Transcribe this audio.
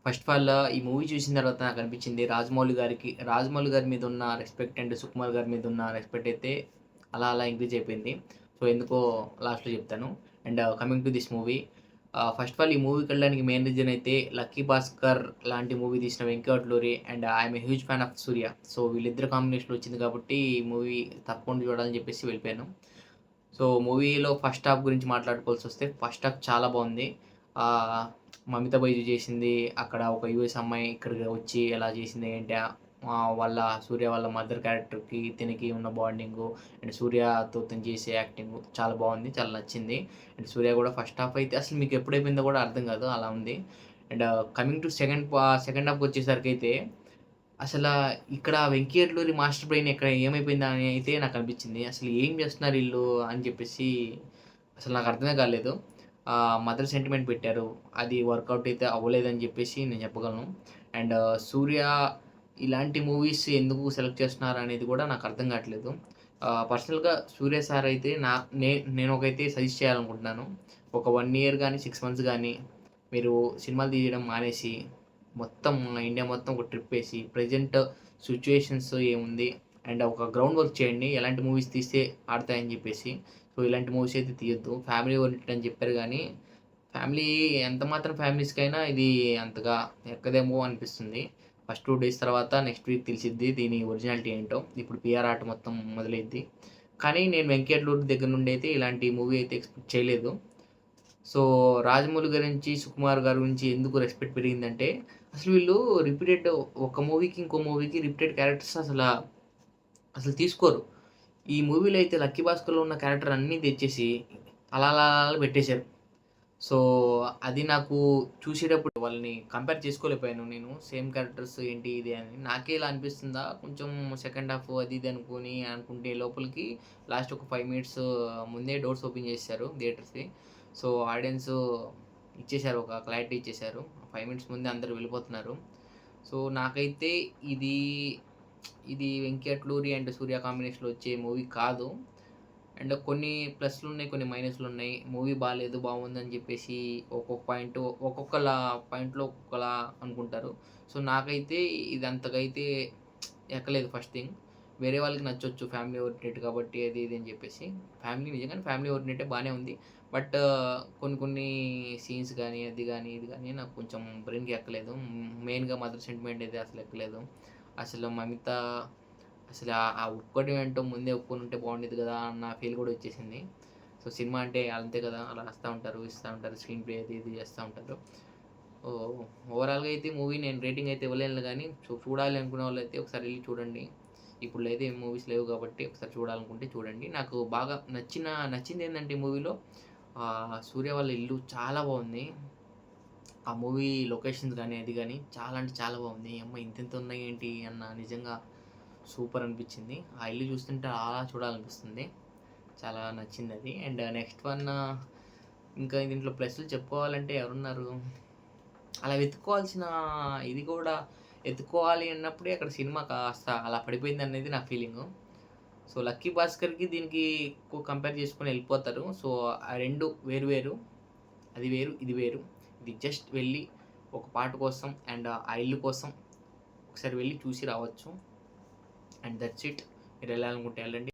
First of all ఈ movie చూసిన తర్వాత నాకనిపించింది రాజమౌళి గారి మీద ఉన్న రెస్పెక్ట్ అండ్ సుకుమార్ గారి మీద ఉన్న రెస్పెక్ట్ అయితే అలా అలా ఇంక్రీజ్ అయిపోయింది. సో, ఎందుకో లాస్ట్‌లో చెప్తాను. And coming to this movie first of all ఈ మూవీకెళ్ళడానికి మెయిన్ రీజన్ అయితే 'లక్కీ భాస్కర్' లాంటి మూవీ తీసిన Venky Atluri and I'm a huge fan of 'Surya'. So, వీళ్ళిద్దరి కాంబినేషన్‌లో వచ్చింది కాబట్టి ఈ మూవీ తప్పకుండా చూడాలని చెప్పేసి వెళ్ళిపోయాను. సో, మూవీలో ఫస్ట్ హాఫ్ గురించి మాట్లాడుకోవాల్సొస్తే ఫస్ట్ హాఫ్ చాలా బావుంది. ఆహ్, మమితా బైజు చేసింది అక్కడ ఒక యూఎస్ అమ్మాయి ఇక్కడికి వచ్చి ఎలా చేసింది ఏంటి వాళ్ళ సూర్య వాళ్ళ మదర్ క్యారెక్టర్‌కి తినకి ఉన్న బాండింగు అండ్ సూర్యతో తను చేసే యాక్టింగు చాలా బావుంది. చాలా నచ్చింది. అండ్ సూర్య కూడా ఫస్ట్ హాఫ్ అయితే అసలు మీకు ఎప్పుడైపోయిందో కూడా అర్థం కాదు అలా ఉంది. అండ్ కమింగ్ టు సెకండ్ హాఫ్‌కొచ్చేసరికైతే అసలా ఇక్కడ 'వెంకీ అట్లూరి' మాస్టర్ బ్రెయిన్ ఇక్కడ ఏమైపోయిందా అని అయితే నాకనిపించింది. అసలు ఏం చేస్తున్నారు ఈళ్ళు అని చెప్పేసి అసలు నాకు అర్థమే కాలేదు. మదర్ సెంటిమెంట్ పెట్టారు. అది వర్కౌట్ అయితే అవ్వలేదని చెప్పేసి నేను చెప్పగలను. అండ్ 'సూర్య' ఇలాంటి మూవీస్ ఎందుకు సెలెక్ట్ చేస్తున్నారనేది కూడా నాకు అర్థం కావట్లేదు. పర్సనల్‌గా 'సూర్య' సార్ అయితే నేనొకైతే సజెస్ట్ చేయాలనుకుంటున్నాను. ఒక 1 ఇయర్ గాని, 6 మంత్స్ గాని మీరు సినిమాలు తీయడం మానేసి మొత్తం ఇండియా మొత్తం ఒక ట్రిప్పేసి ప్రెజెంట్ సిట్యుయేషన్స్ ఏముంది అండ్ ఒక గ్రౌండ్ వర్క్ చేయండి. ఎలాంటి మూవీస్ తీస్తే ఆడతాయని చెప్పేసి. సో, ఇలాంటి మూవీస్ అయితే తీయొద్దు. ఫ్యామిలీ ఓరియెంటెడ్ అని చెప్పారు గానీ, ఫ్యామిలీ ఎంత మాత్రం ఫ్యామిలీస్‌కైనా ఇది అంతగా ఎక్కదేమో అనిపిస్తుంది. ఫస్ట్ 2 డేస్ తర్వాత నెక్స్ట్ వీక్ తెలిసిద్ది దీని ఒరిజినాలిటీ ఏంటో. ఇప్పుడు పీఆర్ ఆట మొత్తం మొదలైద్ది. కానీ నేను 'వెంకీ అట్లూరి' దగ్గర నుండి అయితే ఇలాంటి మూవీ అయితే ఎక్స్‌పెక్ట్ చేయలేదు. సో, 'రాజమౌళి' గురించి, 'సుకుమార్' గారి గురించి ఎందుకు రెస్పెక్ట్ పెరిగిందంటే, అసలు వీళ్ళు రిపీటెడ్ ఒక మూవీకి, ఇంకో మూవీకి రిపీటెడ్ క్యారెక్టర్స్ అసలు తీసుకోరు. ఈ మూవీలో అయితే 'లక్కీ భాస్కర్‌లో' ఉన్న క్యారెక్టర్ అన్నీ తెచ్చేసి అలా అలా అలా పెట్టేశారు. సో, అది నాకు చూసేటప్పుడు వాళ్ళని కంపేర్ చేసుకోలేకపోయాను నేను. సేమ్ క్యారెక్టర్స్ ఏంటి ఇది అని. నాకే ఇలా అనిపిస్తుందా కొంచెం సెకండ్ హాఫ్ అది ఇది అనుకుంటే లోపలికి లాస్ట్ ఒక 5 మినిట్స్ ముందే డోర్స్ ఓపెన్ చేసేసారు థియేటర్స్‌వి. సో, ఆడియన్స్ ఇచ్చేసారు. ఒక క్లారిటీ ఇచ్చేసారు. 5 మినిట్స్ ముందే అందరూ వెళ్ళిపోతున్నారు. సో, నాకైతే ఇది, ఇది 'వెంకీ అట్లూరి' అండ్ 'సూర్య' కాంబినేషన్‌లో వచ్చే మూవీ కాదు. అండ్ కొన్ని ప్లస్‌లున్నాయి, కొన్ని మైనస్‌లున్నాయి. మూవీ బాలేదు, బావుందని జెప్పేసి ఒక్కొక్కళ్ళ పాయింట్‌లో ఒక్కొక్కలా అనుకుంటారు. సో, నాకైతే ఇది అంతగా అయితే ఎక్కలేదు ఫస్ట్ థింగ్. వేరే వాళ్ళకి నచ్చొచ్చు ఫ్యామిలీ ఓరియెంటెడ్ కాబట్టి అది ఇది అని జెప్పేసి. నిజంగానే ఫ్యామిలీ ఓరియెంటెడే బానే ఉంది. బట్ కొన్ని కొన్ని సీన్స్ గానీ, అది గానీ, ఇది గానీ నాకు కొంచెం బ్రెయిన్‌కి ఎక్కలేదు. మెయిన్‌గా మదర్ సెంటిమెంట్ అయితే అసలు ఎక్కలేదు. అసలు మమిత అసలు ఆ ఒప్పుకోవడం ఏంటో ముందే ఒప్పుకొనుంటే బాగుండేది కదా అన్న ఫీల్ కూడా వచ్చేసింది. సో, సినిమా అంటే అంతే కదా! అలా రాస్తా ఉంటారు, ఇస్తా ఉంటారు. స్క్రీన్ ప్లే అది ఇది చేస్తా ఉంటారు. ఓవరాల్‌గా అయితే మూవీ నేను రేటింగ్ అయితే ఇవ్వలేను గానీ, చూడాలి అనుకునే వాళ్ళైతే ఒకసారి ఎళ్లి చూడండి. ఇప్పుడు అయితే ఏం మూవీస్ లేవు కాబట్టి ఒకసారి చూడాలనుకుంటే చూడండి. నాకు బాగా నచ్చిందేందంటే ఈ మూవీలో 'సూర్య' వాళ్ళ ఇల్లు చాలా బావుంది. ఆ మూవీ లొకేషన్స్ గానీ, అది గానీ చాలా అంటే చాలా బాగుంది. యమ్మ! ఇంతింత ఉన్నాయేంటి అన్న నిజంగా సూపర్ అనిపించింది. ఆ ఇల్లు చూస్తుంటే అలా చూడాలనిపిస్తుంది. చాలా నచ్చిందది. అండ్ నెక్స్ట్ వన్ ఇంకా దీంట్లో ప్లస్‌లు చెప్పుకోవాలంటే ఎవరున్నారు? అలా వెతుక్కోవాల్సిన ఇది కూడా ఎతుక్కోవాలి అన్నప్పుడే అక్కడ సినిమా కాస్త అలా పడిపోయిందనేది నా ఫీలింగు. సో, 'లక్కీ భాస్కర్‌కి' దీనికి ఎక్కువ కంపేర్ చేసుకొని ఎళ్ళిపోతారు. సో, ఆ 2 వేరు వేరు. అది వేరు, ఇది వేరు. ఇది జస్ట్ వెళ్ళి ఒక పాట కోసం అండ్ ఆ ఇల్లు కోసం ఒకసారి వెళ్లి చూసి రావచ్చు. And that's it. మీరెళ్ళాలనుకుంటే ఎళ్ళండి.